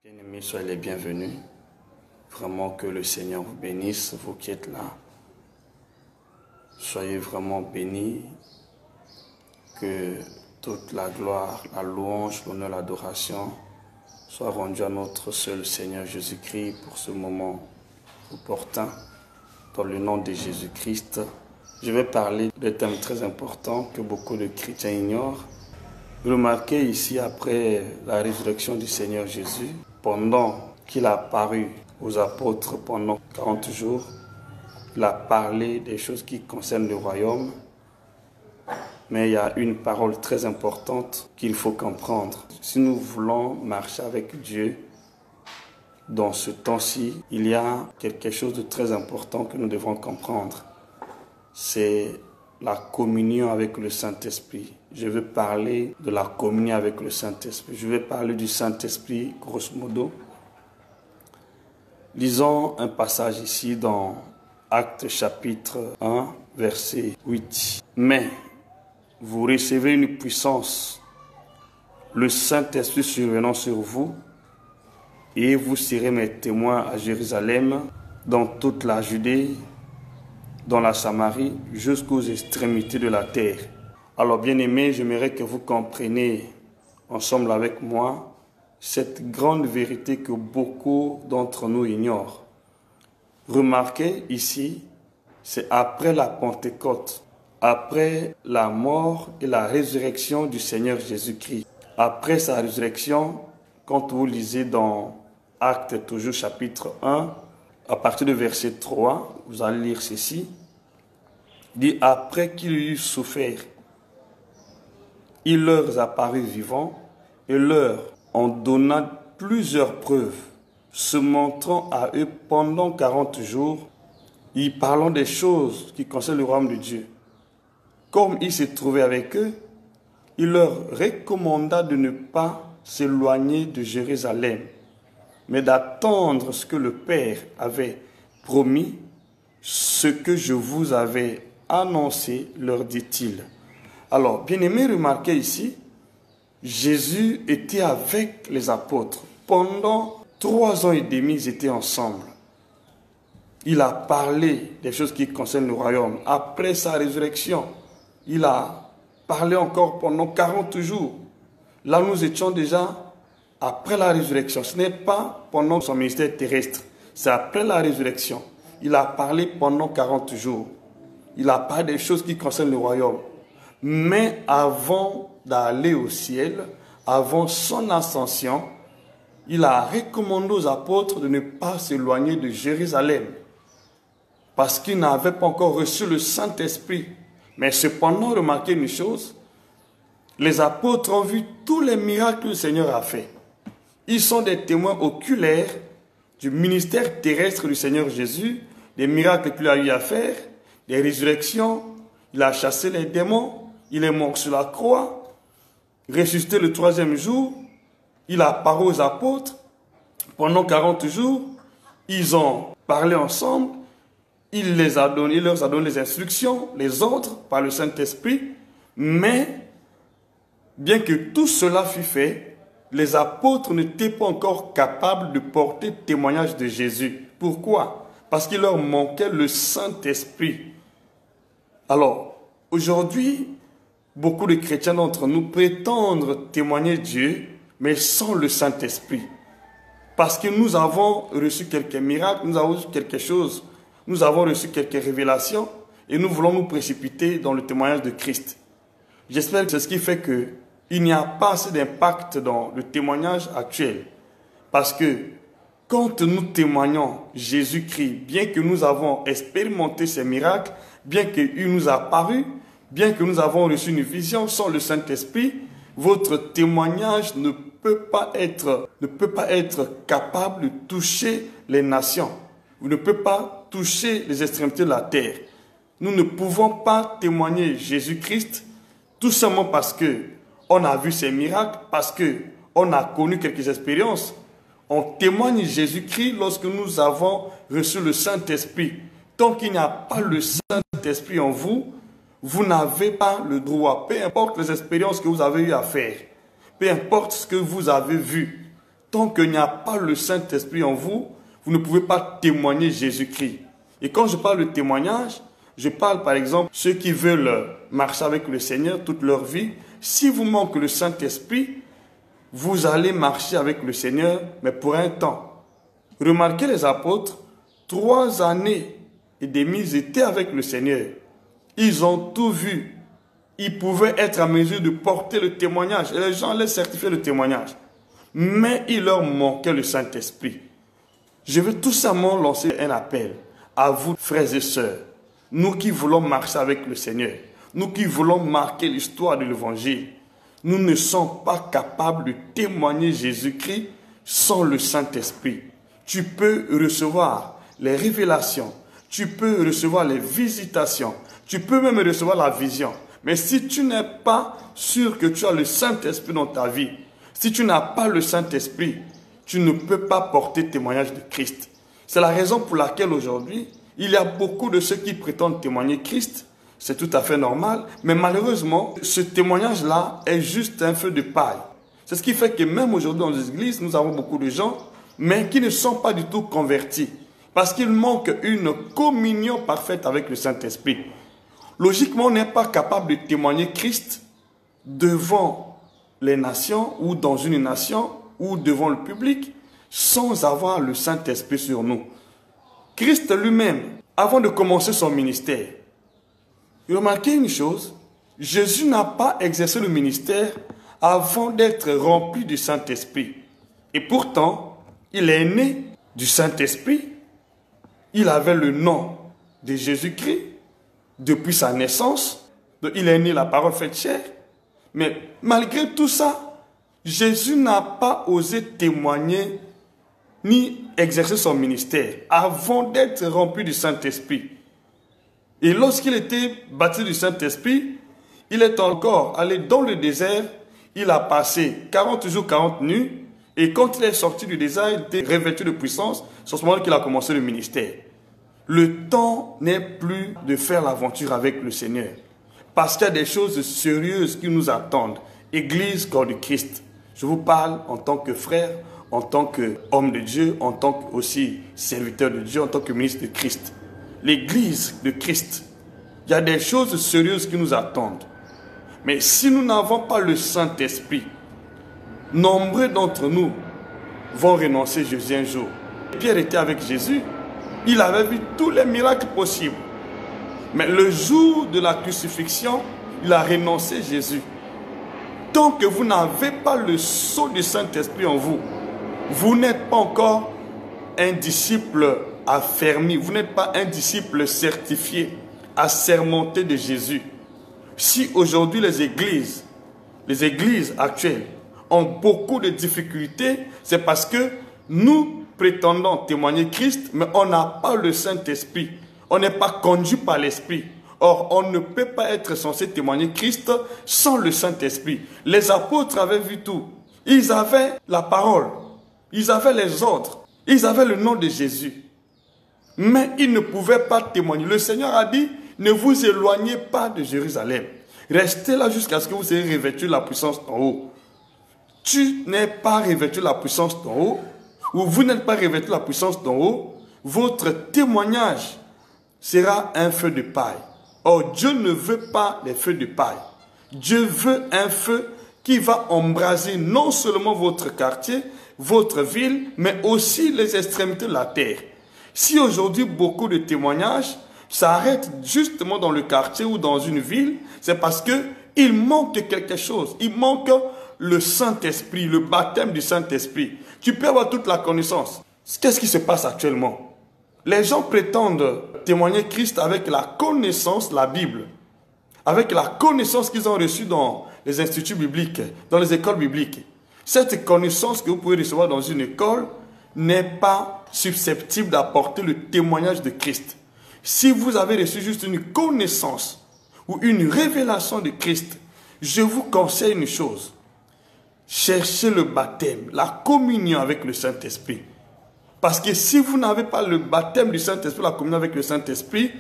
Bien-aimés, soyez les bienvenus. Vraiment que le Seigneur vous bénisse, vous qui êtes là. Soyez vraiment bénis. Que toute la gloire, la louange, l'honneur, l'adoration soit rendue à notre seul Seigneur Jésus-Christ pour ce moment opportun. Dans le nom de Jésus-Christ, je vais parler d'un thème très important que beaucoup de chrétiens ignorent. Remarquez ici, après la résurrection du Seigneur Jésus, pendant qu'il a apparu aux apôtres pendant 40 jours, il a parlé des choses qui concernent le royaume. Mais il y a une parole très importante qu'il faut comprendre. Si nous voulons marcher avec Dieu, dans ce temps-ci, il y a quelque chose de très important que nous devons comprendre. C'est la communion avec le Saint-Esprit. Je veux parler de la communion avec le Saint-Esprit. Je vais parler du Saint-Esprit, grosso modo. Lisons un passage ici dans Actes chapitre 1, verset 8. Mais vous recevez une puissance, le Saint-Esprit survenant sur vous, et vous serez mes témoins à Jérusalem, dans toute la Judée, dans la Samarie, jusqu'aux extrémités de la terre. Alors, bien-aimés, j'aimerais que vous compreniez ensemble avec moi cette grande vérité que beaucoup d'entre nous ignorent. Remarquez ici, c'est après la Pentecôte, après la mort et la résurrection du Seigneur Jésus-Christ. Après sa résurrection, quand vous lisez dans Actes, toujours chapitre 1, à partir du verset 3, vous allez lire ceci. Il dit, après qu'il eut souffert, il leur apparut vivant et leur en donna plusieurs preuves, se montrant à eux pendant 40 jours, y parlant des choses qui concernent le royaume de Dieu. Comme il se trouvait avec eux, il leur recommanda de ne pas s'éloigner de Jérusalem, mais d'attendre ce que le Père avait promis, ce que je vous avais annoncé, leur dit-il. Alors, bien-aimés, remarquez ici, Jésus était avec les apôtres. Pendant 3 ans et demi, ils étaient ensemble. Il a parlé des choses qui concernent le royaume. Après sa résurrection, il a parlé encore pendant 40 jours. Là, nous étions déjà après la résurrection. Ce n'est pas pendant son ministère terrestre. C'est après la résurrection. Il a parlé pendant 40 jours. Il a parlé des choses qui concernent le royaume. Mais avant d'aller au ciel, avant son ascension, il a recommandé aux apôtres de ne pas s'éloigner de Jérusalem. Parce qu'ils n'avaient pas encore reçu le Saint-Esprit. Mais cependant, remarquez une chose, les apôtres ont vu tous les miracles que le Seigneur a fait. Ils sont des témoins oculaires du ministère terrestre du Seigneur Jésus, des miracles qu'il a eu à faire, des résurrections, il a chassé les démons, il est mort sur la croix, ressuscité le 3e jour, il a apparu aux apôtres pendant 40 jours, ils ont parlé ensemble, il leur a donné les instructions, les ordres par le Saint-Esprit, mais bien que tout cela fût fait, les apôtres n'étaient pas encore capables de porter témoignage de Jésus. Pourquoi? Parce qu'il leur manquait le Saint-Esprit. Alors, aujourd'hui, beaucoup de chrétiens d'entre nous prétendent témoigner Dieu, mais sans le Saint-Esprit. Parce que nous avons reçu quelques miracles, nous avons reçu quelque chose, nous avons reçu quelques révélations, et nous voulons nous précipiter dans le témoignage de Christ. J'espère que c'est ce qui fait qu'il n'y a pas assez d'impact dans le témoignage actuel. Parce que quand nous témoignons Jésus-Christ, bien que nous avons expérimenté ces miracles, bien qu'il nous a apparu, bien que nous avons reçu une vision sans le Saint-Esprit, votre témoignage ne peut pas être capable de toucher les nations. Vous ne pouvez pas toucher les extrémités de la terre. Nous ne pouvons pas témoigner Jésus-Christ tout simplement parce que on a vu ces miracles, parce que on a connu quelques expériences. On témoigne Jésus-Christ lorsque nous avons reçu le Saint-Esprit. Tant qu'il n'y a pas le Saint-Esprit en vous, vous n'avez pas le droit, peu importe les expériences que vous avez eu à faire, peu importe ce que vous avez vu, tant qu'il n'y a pas le Saint-Esprit en vous, vous ne pouvez pas témoigner Jésus-Christ. Et quand je parle de témoignage, je parle par exemple ceux qui veulent marcher avec le Seigneur toute leur vie. Si vous manquez le Saint-Esprit, vous allez marcher avec le Seigneur, mais pour un temps. Remarquez les apôtres, 3 années et demie, ils étaient avec le Seigneur. Ils ont tout vu. Ils pouvaient être à mesure de porter le témoignage. Et les gens allaient certifier le témoignage. Mais il leur manquait le Saint-Esprit. Je veux tout simplement lancer un appel à vous, frères et sœurs. Nous qui voulons marcher avec le Seigneur. Nous qui voulons marquer l'histoire de l'Évangile. Nous ne sommes pas capables de témoigner Jésus-Christ sans le Saint-Esprit. Tu peux recevoir les révélations. Tu peux recevoir les visitations. Tu peux même recevoir la vision. Mais si tu n'es pas sûr que tu as le Saint-Esprit dans ta vie, si tu n'as pas le Saint-Esprit, tu ne peux pas porter témoignage de Christ. C'est la raison pour laquelle aujourd'hui, il y a beaucoup de ceux qui prétendent témoigner Christ. C'est tout à fait normal. Mais malheureusement, ce témoignage-là est juste un feu de paille. C'est ce qui fait que même aujourd'hui dans les églises, nous avons beaucoup de gens, mais qui ne sont pas du tout convertis. Parce qu'il manque une communion parfaite avec le Saint-Esprit. Logiquement, on n'est pas capable de témoigner Christ devant les nations ou dans une nation ou devant le public sans avoir le Saint-Esprit sur nous. Christ lui-même, avant de commencer son ministère, remarquez une chose, Jésus n'a pas exercé le ministère avant d'être rempli du Saint-Esprit. Et pourtant, il est né du Saint-Esprit. Il avait le nom de Jésus-Christ depuis sa naissance. Donc, il est né, la parole faite chair. Mais malgré tout ça, Jésus n'a pas osé témoigner ni exercer son ministère avant d'être rempli du Saint-Esprit. Et lorsqu'il était baptisé du Saint-Esprit, il est encore allé dans le désert. Il a passé 40 jours, 40 nuits. Et quand il est sorti du désert, il était revêtu de puissance. C'est à ce moment-là qu'il a commencé le ministère. Le temps n'est plus de faire l'aventure avec le Seigneur. Parce qu'il y a des choses sérieuses qui nous attendent. Église, corps de Christ. Je vous parle en tant que frère, en tant qu'homme de Dieu, en tant que aussi serviteur de Dieu, en tant que ministre de Christ. L'église de Christ. Il y a des choses sérieuses qui nous attendent. Mais si nous n'avons pas le Saint-Esprit, nombreux d'entre nous vont renoncer Jésus un jour. Pierre était avec Jésus. Il avait vu tous les miracles possibles. Mais le jour de la crucifixion, il a renoncé Jésus. Tant que vous n'avez pas le sceau du Saint-Esprit en vous, vous n'êtes pas encore un disciple affermi. Vous n'êtes pas un disciple certifié, assermenté de Jésus. Si aujourd'hui les églises actuelles ont beaucoup de difficultés, c'est parce que nous prétendons témoigner Christ, mais on n'a pas le Saint-Esprit. On n'est pas conduit par l'Esprit. Or, on ne peut pas être censé témoigner Christ sans le Saint-Esprit. Les apôtres avaient vu tout. Ils avaient la parole. Ils avaient les ordres. Ils avaient le nom de Jésus. Mais ils ne pouvaient pas témoigner. Le Seigneur a dit, ne vous éloignez pas de Jérusalem. Restez là jusqu'à ce que vous ayez revêtu la puissance d'en haut. Tu n'es pas revêtu la puissance d'en haut, ou vous n'êtes pas revêtu la puissance d'en haut, votre témoignage sera un feu de paille. Or, Dieu ne veut pas les feux de paille. Dieu veut un feu qui va embraser non seulement votre quartier, votre ville, mais aussi les extrémités de la terre. Si aujourd'hui beaucoup de témoignages s'arrêtent justement dans le quartier ou dans une ville, c'est parce qu'il manque quelque chose. Il manque le Saint-Esprit, le baptême du Saint-Esprit. Tu peux avoir toute la connaissance. Qu'est-ce qui se passe actuellement? Les gens prétendent témoigner Christ avec la connaissance, la Bible, avec la connaissance qu'ils ont reçue dans les instituts bibliques, dans les écoles bibliques. Cette connaissance que vous pouvez recevoir dans une école n'est pas susceptible d'apporter le témoignage de Christ. Si vous avez reçu juste une connaissance ou une révélation de Christ, je vous conseille une chose. Cherchez le baptême, la communion avec le Saint-Esprit. Parce que si vous n'avez pas le baptême du Saint-Esprit, la communion avec le Saint-Esprit,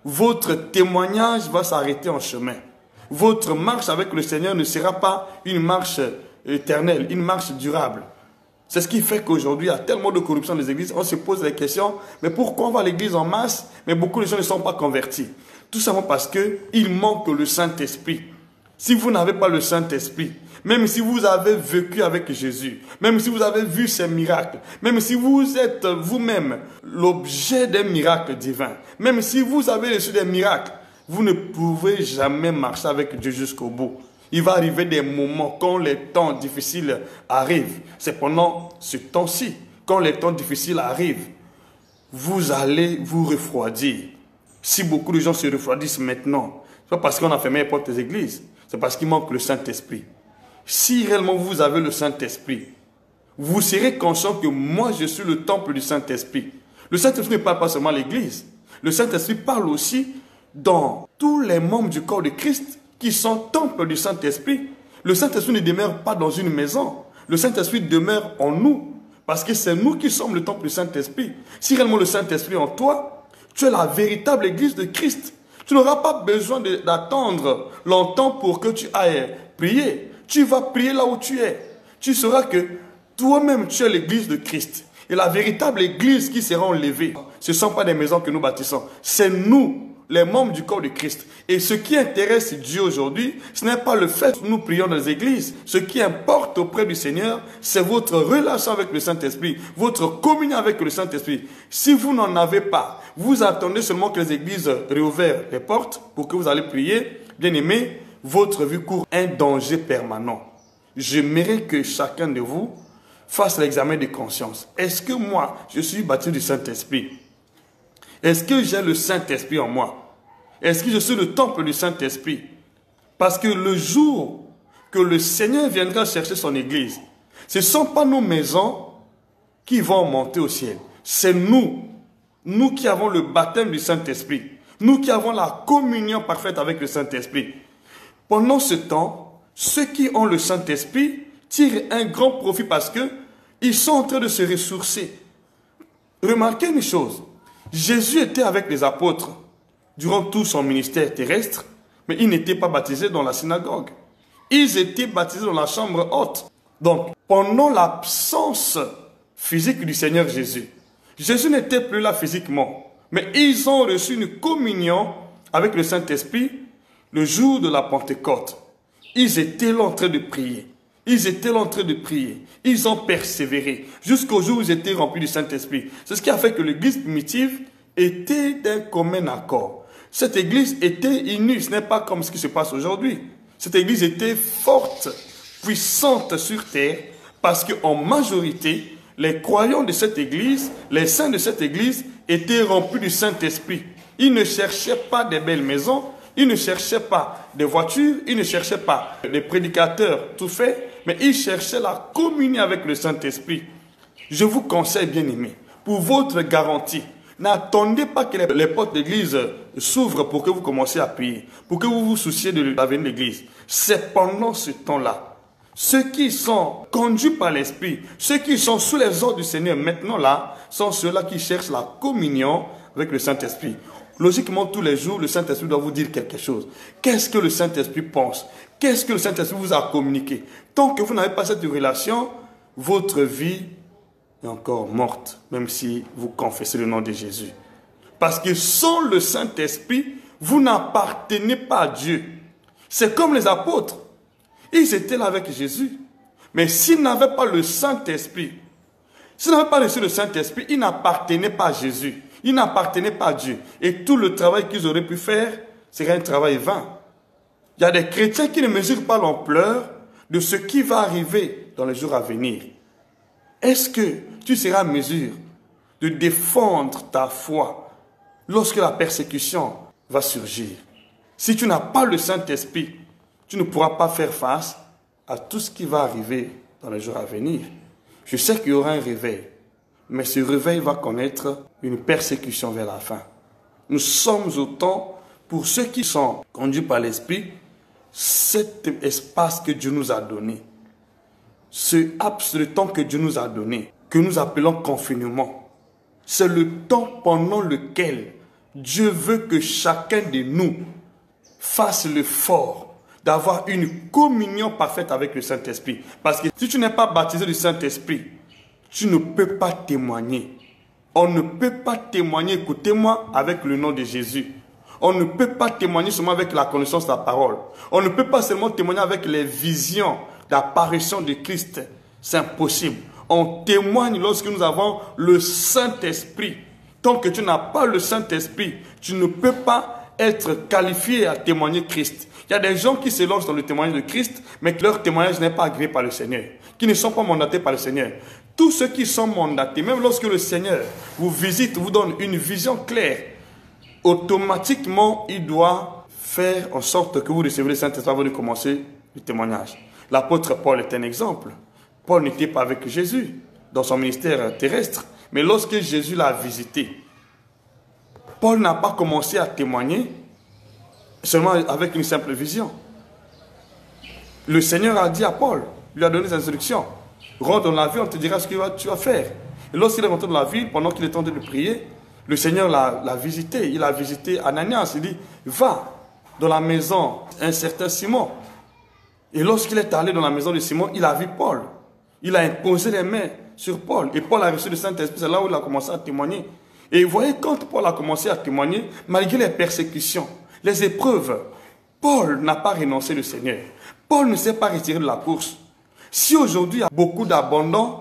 votre témoignage va s'arrêter en chemin. Votre marche avec le Seigneur ne sera pas une marche éternelle, une marche durable. C'est ce qui fait qu'aujourd'hui, il y a tellement de corruption dans les églises. On se pose la question, mais pourquoi on va à l'église en masse, mais beaucoup de gens ne sont pas convertis? Tout simplement parce qu'il manque le Saint-Esprit. Si vous n'avez pas le Saint-Esprit, même si vous avez vécu avec Jésus, même si vous avez vu ses miracles, même si vous êtes vous-même l'objet d'un miracle divin, même si vous avez reçu des miracles, vous ne pouvez jamais marcher avec Dieu jusqu'au bout. Il va arriver des moments quand les temps difficiles arrivent. C'est pendant ce temps-ci, quand les temps difficiles arrivent, vous allez vous refroidir. Si beaucoup de gens se refroidissent maintenant, ce n'est pas parce qu'on a fermé les portes des églises, c'est parce qu'il manque le Saint-Esprit. Si réellement vous avez le Saint-Esprit, vous serez conscient que moi je suis le temple du Saint-Esprit. Le Saint-Esprit ne parle pas seulement à l'église. Le Saint-Esprit parle aussi dans tous les membres du corps de Christ qui sont temples du Saint-Esprit. Le Saint-Esprit ne demeure pas dans une maison. Le Saint-Esprit demeure en nous. Parce que c'est nous qui sommes le temple du Saint-Esprit. Si réellement le Saint-Esprit est en toi, tu es la véritable église de Christ. Tu n'auras pas besoin d'attendre longtemps pour que tu ailles prier. Tu vas prier là où tu es. Tu sauras que toi-même tu es l'église de Christ. Et la véritable église qui sera enlevée, ce ne sont pas des maisons que nous bâtissons. C'est nous, les membres du corps de Christ. Et ce qui intéresse Dieu aujourd'hui, ce n'est pas le fait que nous prions dans les églises. Ce qui importe auprès du Seigneur, c'est votre relation avec le Saint-Esprit, votre communion avec le Saint-Esprit. Si vous n'en avez pas, vous attendez seulement que les églises réouvrent les portes pour que vous allez prier. Bien aimé, votre vie court un danger permanent. J'aimerais que chacun de vous fasse l'examen de conscience. Est-ce que moi, je suis baptisé du Saint-Esprit? Est-ce que j'ai le Saint-Esprit en moi? Est-ce que je suis le temple du Saint-Esprit? Parce que le jour que le Seigneur viendra chercher son église, ce ne sont pas nos maisons qui vont monter au ciel. C'est nous qui avons le baptême du Saint-Esprit, nous qui avons la communion parfaite avec le Saint-Esprit. Pendant ce temps, ceux qui ont le Saint-Esprit tirent un grand profit parce qu'ils sont en train de se ressourcer. Remarquez une chose, Jésus était avec les apôtres durant tout son ministère terrestre, mais ils n'étaient pas baptisés dans la synagogue. Ils étaient baptisés dans la chambre haute. Donc, pendant l'absence physique du Seigneur Jésus, Jésus n'était plus là physiquement, mais ils ont reçu une communion avec le Saint-Esprit le jour de la Pentecôte. Ils étaient là en train de prier. Ils étaient là en train de prier. Ils ont persévéré jusqu'au jour où ils étaient remplis du Saint-Esprit. C'est ce qui a fait que l'église primitive était d'un commun accord. Cette église était unie. Ce n'est pas comme ce qui se passe aujourd'hui. Cette église était forte, puissante sur terre, parce qu'en majorité, les croyants de cette église, les saints de cette église, étaient remplis du Saint-Esprit. Ils ne cherchaient pas des belles maisons, ils ne cherchaient pas des voitures, ils ne cherchaient pas des prédicateurs tout faits, mais ils cherchaient la communion avec le Saint-Esprit. Je vous conseille, bien aimés, pour votre garantie, n'attendez pas que les portes d'église s'ouvrent pour que vous commenciez à prier, pour que vous vous souciez de l'avenir de l'église. C'est pendant ce temps-là. Ceux qui sont conduits par l'Esprit, ceux qui sont sous les ordres du Seigneur maintenant là, sont ceux-là qui cherchent la communion avec le Saint-Esprit. Logiquement, tous les jours, le Saint-Esprit doit vous dire quelque chose. Qu'est-ce que le Saint-Esprit pense? Qu'est-ce que le Saint-Esprit vous a communiqué? Tant que vous n'avez pas cette relation, votre vie est encore morte, même si vous confessez le nom de Jésus. Parce que sans le Saint-Esprit, vous n'appartenez pas à Dieu. C'est comme les apôtres. Ils étaient là avec Jésus. Mais s'ils n'avaient pas le Saint-Esprit, s'ils n'avaient pas reçu le Saint-Esprit, ils n'appartenaient pas à Jésus. Ils n'appartenaient pas à Dieu. Et tout le travail qu'ils auraient pu faire serait un travail vain. Il y a des chrétiens qui ne mesurent pas l'ampleur de ce qui va arriver dans les jours à venir. Est-ce que tu seras en mesure de défendre ta foi lorsque la persécution va surgir? Si tu n'as pas le Saint-Esprit, tu ne pourras pas faire face à tout ce qui va arriver dans les jours à venir. Je sais qu'il y aura un réveil, mais ce réveil va connaître une persécution vers la fin. Nous sommes au temps, pour ceux qui sont conduits par l'Esprit, cet espace que Dieu nous a donné, le temps que Dieu nous a donné, que nous appelons confinement, c'est le temps pendant lequel Dieu veut que chacun de nous fasse l'effort d'avoir une communion parfaite avec le Saint-Esprit. Parce que si tu n'es pas baptisé du Saint-Esprit, tu ne peux pas témoigner. On ne peut pas témoigner, écoutez-moi, avec le nom de Jésus. On ne peut pas témoigner seulement avec la connaissance de la parole. On ne peut pas seulement témoigner avec les visions d'apparition de Christ. C'est impossible. On témoigne lorsque nous avons le Saint-Esprit. Tant que tu n'as pas le Saint-Esprit, tu ne peux pas être qualifié à témoigner Christ. Il y a des gens qui se lancent dans le témoignage de Christ, mais que leur témoignage n'est pas agréé par le Seigneur, qui ne sont pas mandatés par le Seigneur. Tous ceux qui sont mandatés, même lorsque le Seigneur vous visite, vous donne une vision claire, automatiquement, il doit faire en sorte que vous recevez le Saint-Esprit avant de commencer le témoignage. L'apôtre Paul est un exemple. Paul n'était pas avec Jésus dans son ministère terrestre, mais lorsque Jésus l'a visité, Paul n'a pas commencé à témoigner seulement avec une simple vision. Le Seigneur a dit à Paul, lui a donné des instructions. Rentre dans la ville, on te dira ce que tu vas faire. Et lorsqu'il est rentré dans la ville, pendant qu'il est en train de prier, le Seigneur l'a visité. Il a visité Ananias. Il dit, va dans la maison un certain Simon. Et lorsqu'il est allé dans la maison de Simon, il a vu Paul. Il a imposé les mains sur Paul. Et Paul a reçu le Saint-Esprit. C'est là où il a commencé à témoigner. Et vous voyez, quand Paul a commencé à témoigner, malgré les persécutions, les épreuves, Paul n'a pas renoncé au Seigneur. Paul ne s'est pas retiré de la course. Si aujourd'hui il y a beaucoup d'abandon,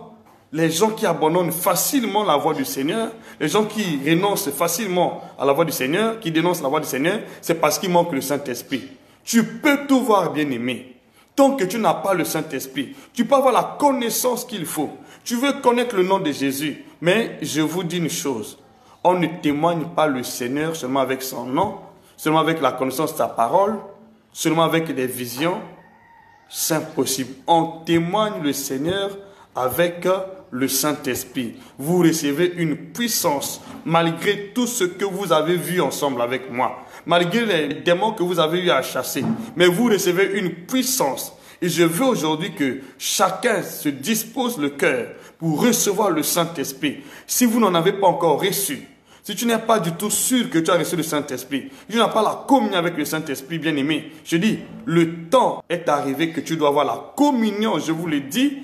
les gens qui abandonnent facilement la voie du Seigneur, les gens qui renoncent facilement à la voie du Seigneur, qui dénoncent la voie du Seigneur, c'est parce qu'il manque le Saint-Esprit. Tu peux tout voir, bien-aimé. Tant que tu n'as pas le Saint-Esprit, tu peux avoir la connaissance qu'il faut. Tu veux connaître le nom de Jésus. Mais je vous dis une chose, on ne témoigne pas le Seigneur seulement avec son nom, seulement avec la connaissance de sa parole, seulement avec des visions. C'est impossible. On témoigne le Seigneur avec le Saint-Esprit. Vous recevez une puissance malgré tout ce que vous avez vu ensemble avec moi, malgré les démons que vous avez eu à chasser. Mais vous recevez une puissance. Et je veux aujourd'hui que chacun se dispose le cœur pour recevoir le Saint-Esprit. Si vous n'en avez pas encore reçu, si tu n'es pas du tout sûr que tu as reçu le Saint-Esprit, si tu n'as pas la communion avec le Saint-Esprit, bien-aimé, je dis, le temps est arrivé que tu dois avoir la communion, je vous le dis,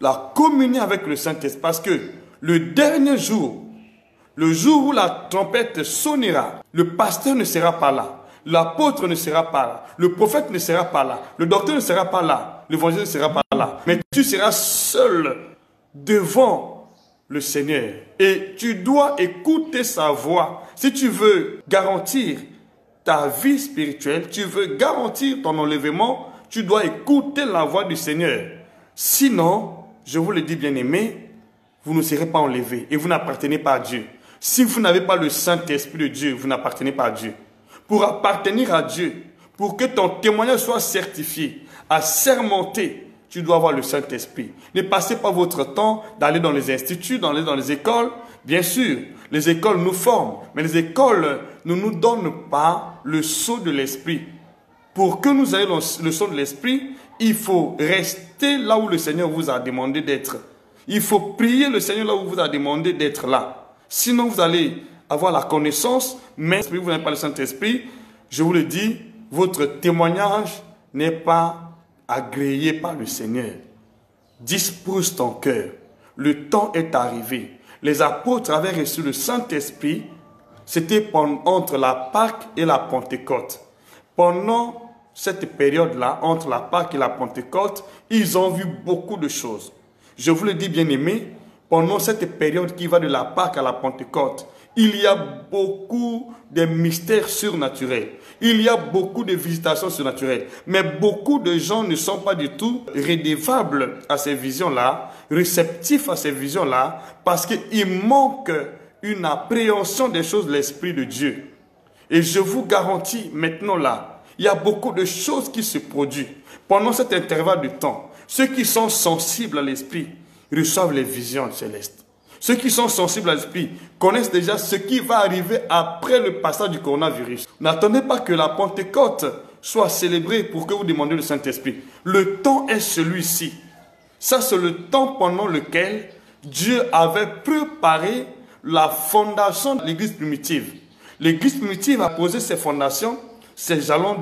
la communion avec le Saint-Esprit. Parce que le dernier jour, le jour où la trompette sonnera, le pasteur ne sera pas là, l'apôtre ne sera pas là, le prophète ne sera pas là, le docteur ne sera pas là, l'évangile ne sera pas là. Mais tu seras seul devant le Seigneur. Et tu dois écouter sa voix. Si tu veux garantir ta vie spirituelle, tu veux garantir ton enlèvement, tu dois écouter la voix du Seigneur. Sinon, je vous le dis bien-aimé, vous ne serez pas enlevé et vous n'appartenez pas à Dieu. Si vous n'avez pas le Saint-Esprit de Dieu, vous n'appartenez pas à Dieu. Pour appartenir à Dieu, pour que ton témoignage soit certifié, assermenté, tu dois avoir le Saint-Esprit. Ne passez pas votre temps d'aller dans les instituts, d'aller dans les écoles. Bien sûr, les écoles nous forment, mais les écoles ne nous donnent pas le sceau de l'Esprit. Pour que nous ayons le sceau de l'Esprit, il faut rester là où le Seigneur vous a demandé d'être. Il faut prier le Seigneur là où vous a demandé d'être là. Sinon, vous allez avoir la connaissance, mais si vous n'avez pas le Saint-Esprit, je vous le dis, votre témoignage n'est pas agréé par le Seigneur. Dispose ton cœur. Le temps est arrivé. Les apôtres avaient reçu le Saint-Esprit. C'était entre la Pâque et la Pentecôte. Pendant cette période-là, entre la Pâque et la Pentecôte, ils ont vu beaucoup de choses. Je vous le dis, bien-aimés, pendant cette période qui va de la Pâque à la Pentecôte, il y a beaucoup de mystères surnaturels. Il y a beaucoup de visitations surnaturelles. Mais beaucoup de gens ne sont pas du tout redevables à ces visions-là, réceptifs à ces visions-là, parce qu'il manque une appréhension des choses de l'Esprit de Dieu. Et je vous garantis, maintenant là, il y a beaucoup de choses qui se produisent. Pendant cet intervalle de temps, ceux qui sont sensibles à l'Esprit reçoivent les visions célestes. Ceux qui sont sensibles à l'esprit connaissent déjà ce qui va arriver après le passage du coronavirus. N'attendez pas que la Pentecôte soit célébrée pour que vous demandiez le Saint-Esprit. Le temps est celui-ci. Ça, c'est le temps pendant lequel Dieu avait préparé la fondation de l'Église primitive. L'Église primitive a posé ses fondations, ses jalons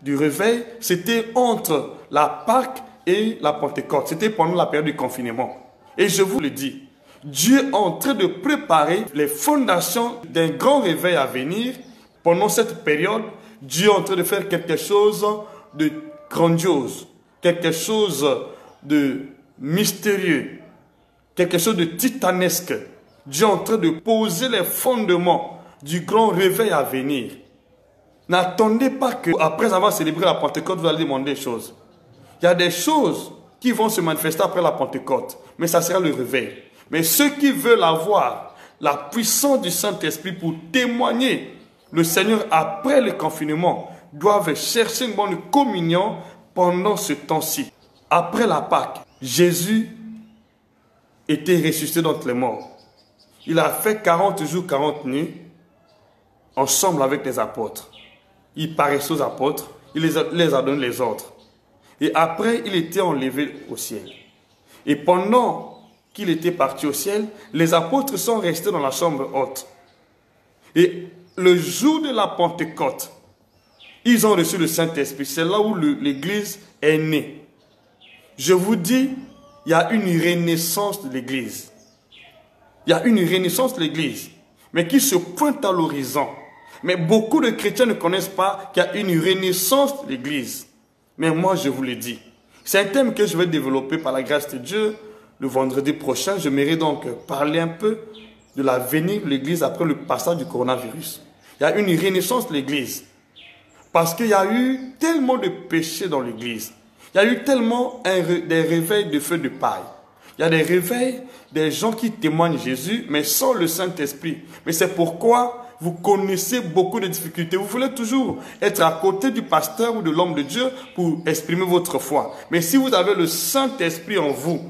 du réveil. C'était entre la Pâque et la Pentecôte. C'était pendant la période du confinement. Et je vous le dis, Dieu est en train de préparer les fondations d'un grand réveil à venir. Pendant cette période, Dieu est en train de faire quelque chose de grandiose, quelque chose de mystérieux, quelque chose de titanesque. Dieu est en train de poser les fondements du grand réveil à venir. N'attendez pas qu'après avoir célébré la Pentecôte, vous allez demander des choses. Il y a des choses qui vont se manifester après la Pentecôte, mais ça sera le réveil. Mais ceux qui veulent avoir la puissance du Saint-Esprit pour témoigner le Seigneur après le confinement, doivent chercher une bonne communion pendant ce temps-ci. Après la Pâque, Jésus était ressuscité d'entre les morts. Il a fait 40 jours, 40 nuits, ensemble avec les apôtres. Il paraissait aux apôtres, il les a donné les ordres. Et après, il était enlevé au ciel. Et pendant qu'il était parti au ciel, les apôtres sont restés dans la chambre haute. Et le jour de la Pentecôte, ils ont reçu le Saint-Esprit. C'est là où l'Église est née. Je vous dis, il y a une renaissance de l'Église. Il y a une renaissance de l'Église, mais qui se pointe à l'horizon. Mais beaucoup de chrétiens ne connaissent pas qu'il y a une renaissance de l'Église. Mais moi, je vous le dis. C'est un thème que je vais développer par la grâce de Dieu le vendredi prochain. Je m'aimerais donc parler un peu de l'avenir de l'Église après le passage du coronavirus. Il y a une renaissance de l'Église. Parce qu'il y a eu tellement de péchés dans l'Église. Il y a eu tellement des réveils de feu de paille. Il y a des réveils des gens qui témoignent Jésus, mais sans le Saint-Esprit. Mais c'est pourquoi vous connaissez beaucoup de difficultés. Vous voulez toujours être à côté du pasteur ou de l'homme de Dieu pour exprimer votre foi. Mais si vous avez le Saint-Esprit en vous,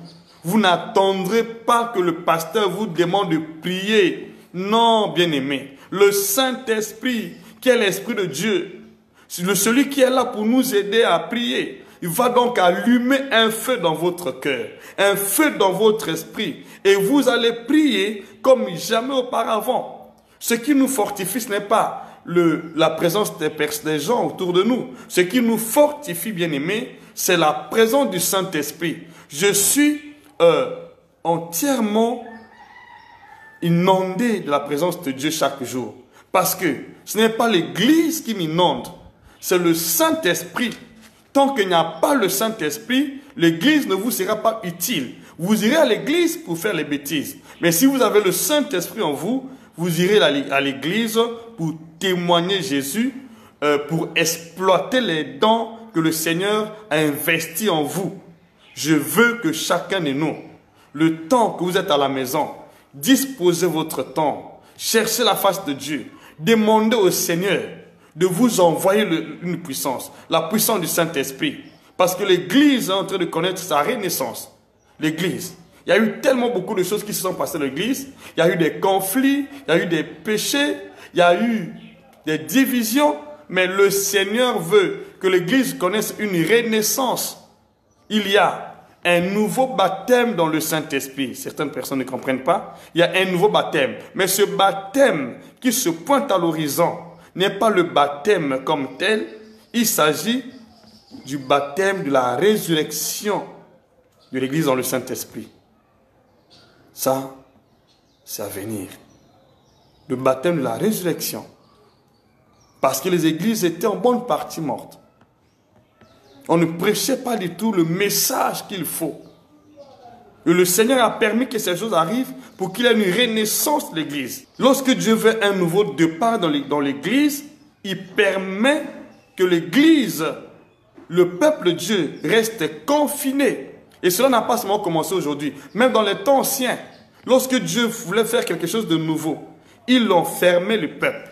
vous n'attendrez pas que le pasteur vous demande de prier. Non, bien-aimé. Le Saint-Esprit, qui est l'Esprit de Dieu, celui qui est là pour nous aider à prier, il va donc allumer un feu dans votre cœur, un feu dans votre esprit. Et vous allez prier comme jamais auparavant. Ce qui nous fortifie, ce n'est pas la présence des gens autour de nous. Ce qui nous fortifie, bien-aimés, c'est la présence du Saint-Esprit. Je suis entièrement inondé de la présence de Dieu chaque jour. Parce que ce n'est pas l'Église qui m'inonde, c'est le Saint-Esprit. Tant qu'il n'y a pas le Saint-Esprit, l'Église ne vous sera pas utile. Vous irez à l'Église pour faire les bêtises. Mais si vous avez le Saint-Esprit en vous, vous irez à l'Église pour témoigner Jésus, pour exploiter les dons que le Seigneur a investis en vous. Je veux que chacun de nous, le temps que vous êtes à la maison, disposez votre temps, cherchez la face de Dieu, demandez au Seigneur de vous envoyer une puissance, la puissance du Saint-Esprit. Parce que l'Église est en train de connaître sa renaissance. L'Église. Il y a eu tellement beaucoup de choses qui se sont passées dans l'Église. Il y a eu des conflits, il y a eu des péchés, il y a eu des divisions. Mais le Seigneur veut que l'Église connaisse une renaissance. Il y a un nouveau baptême dans le Saint-Esprit. Certaines personnes ne comprennent pas. Il y a un nouveau baptême. Mais ce baptême qui se pointe à l'horizon n'est pas le baptême comme tel. Il s'agit du baptême de la résurrection de l'Église dans le Saint-Esprit. Ça, c'est à venir. Le baptême de la résurrection. Parce que les églises étaient en bonne partie mortes. On ne prêchait pas du tout le message qu'il faut. Et le Seigneur a permis que ces choses arrivent pour qu'il y ait une renaissance de l'Église. Lorsque Dieu veut un nouveau départ dans l'Église, il permet que l'Église, le peuple de Dieu, reste confiné. Et cela n'a pas seulement commencé aujourd'hui. Même dans les temps anciens, lorsque Dieu voulait faire quelque chose de nouveau, il enfermait le peuple.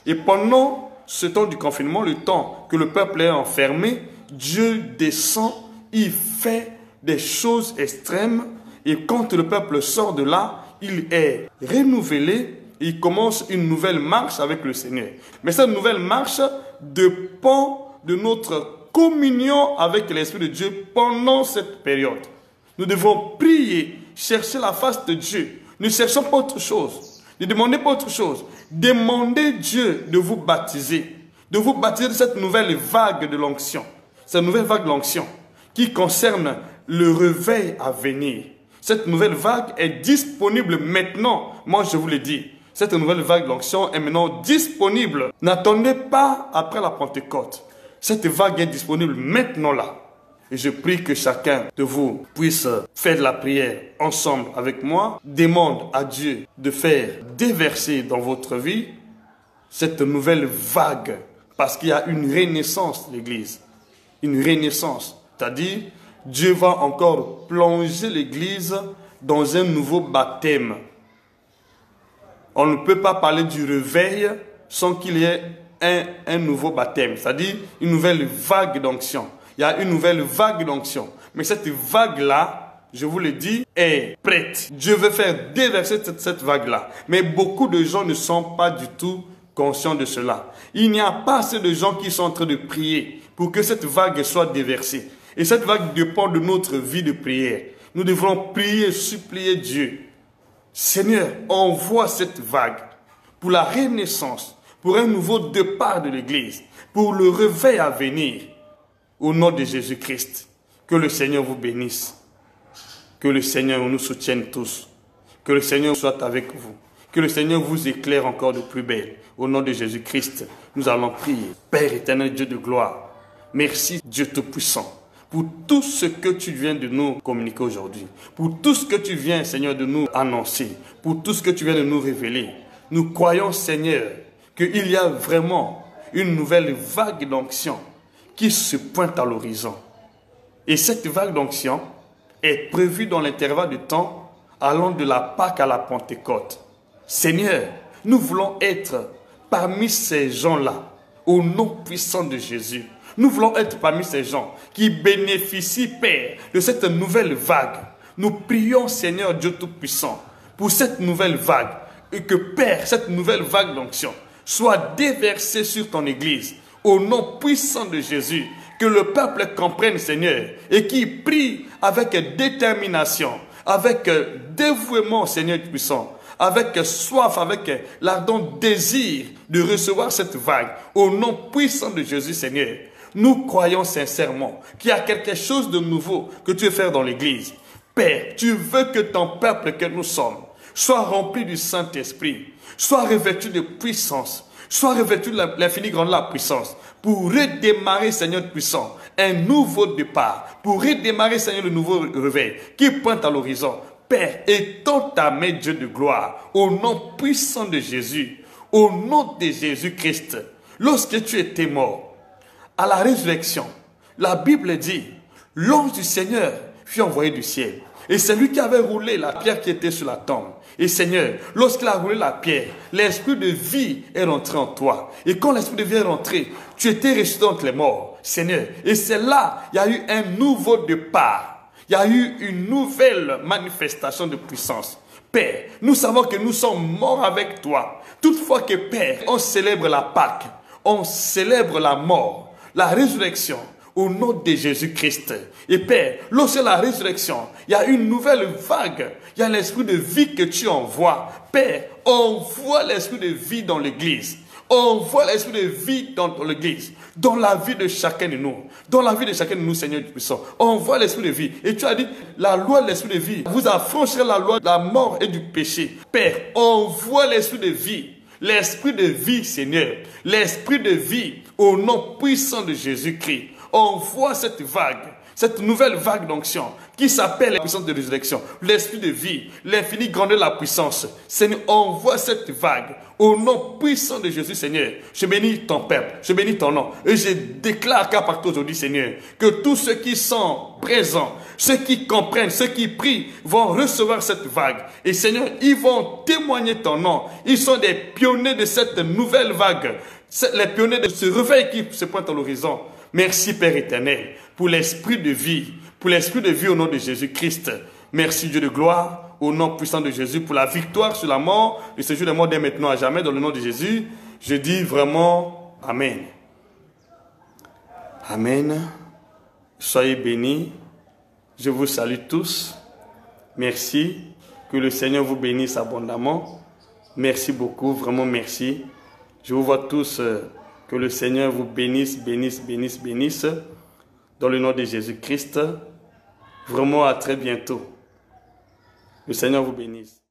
Et pendant ce temps du confinement, le temps que le peuple est enfermé, Dieu descend, il fait des choses extrêmes. Et quand le peuple sort de là, il est renouvelé. Il commence une nouvelle marche avec le Seigneur. Mais cette nouvelle marche dépend de notre communion avec l'Esprit de Dieu pendant cette période. Nous devons prier, chercher la face de Dieu. Ne cherchons pas autre chose. Ne demandez pas autre chose. Demandez Dieu de vous baptiser de cette nouvelle vague de l'onction. Cette nouvelle vague de l'onction qui concerne le réveil à venir. Cette nouvelle vague est disponible maintenant. Moi, je vous le dis. Cette nouvelle vague d'onction est maintenant disponible. N'attendez pas après la Pentecôte. Cette vague est disponible maintenant là. Et je prie que chacun de vous puisse faire de la prière ensemble avec moi. Demande à Dieu de faire déverser dans votre vie cette nouvelle vague. Parce qu'il y a une renaissance de l'Église. Une renaissance. C'est-à-dire, Dieu va encore plonger l'Église dans un nouveau baptême. On ne peut pas parler du réveil sans qu'il y ait un nouveau baptême. C'est-à-dire une nouvelle vague d'onction. Il y a une nouvelle vague d'onction. Mais cette vague-là, je vous le dis, est prête. Dieu veut faire déverser cette vague-là. Mais beaucoup de gens ne sont pas du tout conscients de cela. Il n'y a pas assez de gens qui sont en train de prier pour que cette vague soit déversée. Et cette vague dépend de notre vie de prière. Nous devrons prier, supplier Dieu. Seigneur, envoie cette vague pour la renaissance, pour un nouveau départ de l'Église, pour le réveil à venir. Au nom de Jésus-Christ, que le Seigneur vous bénisse, que le Seigneur nous soutienne tous, que le Seigneur soit avec vous, que le Seigneur vous éclaire encore de plus belle. Au nom de Jésus-Christ, nous allons prier. Père éternel, Dieu de gloire, merci Dieu Tout-Puissant pour tout ce que tu viens de nous communiquer aujourd'hui, pour tout ce que tu viens, Seigneur, de nous annoncer, pour tout ce que tu viens de nous révéler. Nous croyons, Seigneur, qu'il y a vraiment une nouvelle vague d'onction qui se pointe à l'horizon. Et cette vague d'onction est prévue dans l'intervalle de temps allant de la Pâque à la Pentecôte. Seigneur, nous voulons être parmi ces gens-là, au nom puissant de Jésus. Nous voulons être parmi ces gens qui bénéficient, Père, de cette nouvelle vague. Nous prions, Seigneur Dieu Tout-Puissant, pour cette nouvelle vague. Et que, Père, cette nouvelle vague d'onction soit déversée sur ton Église. Au nom puissant de Jésus, que le peuple comprenne, Seigneur, et qui prie avec détermination, avec dévouement, Seigneur puissant, avec soif, avec l'ardent désir de recevoir cette vague. Au nom puissant de Jésus, Seigneur, nous croyons sincèrement qu'il y a quelque chose de nouveau que tu veux faire dans l'Église. Père, tu veux que ton peuple que nous sommes soit rempli du Saint-Esprit, soit revêtu de puissance, soit revêtu de l'infini grande la puissance, pour redémarrer, Seigneur puissant, un nouveau départ, pour redémarrer, Seigneur, le nouveau réveil qui pointe à l'horizon. Père, étends ta main, Dieu de gloire, au nom puissant de Jésus, au nom de Jésus-Christ. Lorsque tu étais mort, à la résurrection, la Bible dit, l'ange du Seigneur fut envoyé du ciel. Et c'est lui qui avait roulé la pierre qui était sur la tombe. Et Seigneur, lorsqu'il a roulé la pierre, l'esprit de vie est rentré en toi. Et quand l'esprit de vie est rentré, tu étais ressuscité entre les morts, Seigneur. Et c'est là, il y a eu un nouveau départ. Il y a eu une nouvelle manifestation de puissance. Père, nous savons que nous sommes morts avec toi. Toutefois que, Père, on célèbre la Pâque, on célèbre la mort, la résurrection, au nom de Jésus-Christ. Et Père, lorsque la résurrection, il y a une nouvelle vague, il y a l'esprit de vie que tu envoies. Père, envoie l'esprit de vie dans l'Église. Envoie l'esprit de vie dans l'Église, dans la vie de chacun de nous, dans la vie de chacun de nous, Seigneur puissant. Envoie l'esprit de vie. Et tu as dit, la loi de l'esprit de vie vous affranchirez la loi de la mort et du péché. Père, envoie l'esprit de vie. L'esprit de vie, Seigneur. L'esprit de vie, au nom puissant de Jésus-Christ. Envoie cette vague, cette nouvelle vague d'onction qui s'appelle la puissance de résurrection, l'esprit de vie, l'infini grandeur de la puissance. Seigneur, envoie cette vague au nom puissant de Jésus, Seigneur. Je bénis ton peuple, je bénis ton nom et je déclare qu'à partir d'aujourd'hui, Seigneur, que tous ceux qui sont présents, ceux qui comprennent, ceux qui prient vont recevoir cette vague. Et Seigneur, ils vont témoigner ton nom. Ils sont des pionniers de cette nouvelle vague, les pionniers de ce réveil qui se pointe à l'horizon. Merci Père éternel pour l'esprit de vie au nom de Jésus-Christ. Merci Dieu de gloire au nom puissant de Jésus pour la victoire sur la mort, le séjour des morts dès maintenant à jamais dans le nom de Jésus. Je dis vraiment Amen. Amen. Soyez bénis. Je vous salue tous. Merci. Que le Seigneur vous bénisse abondamment. Merci beaucoup, vraiment merci. Je vous vois tous. Que le Seigneur vous bénisse, bénisse, bénisse, bénisse. Dans le nom de Jésus-Christ. Vraiment à très bientôt. Le Seigneur vous bénisse.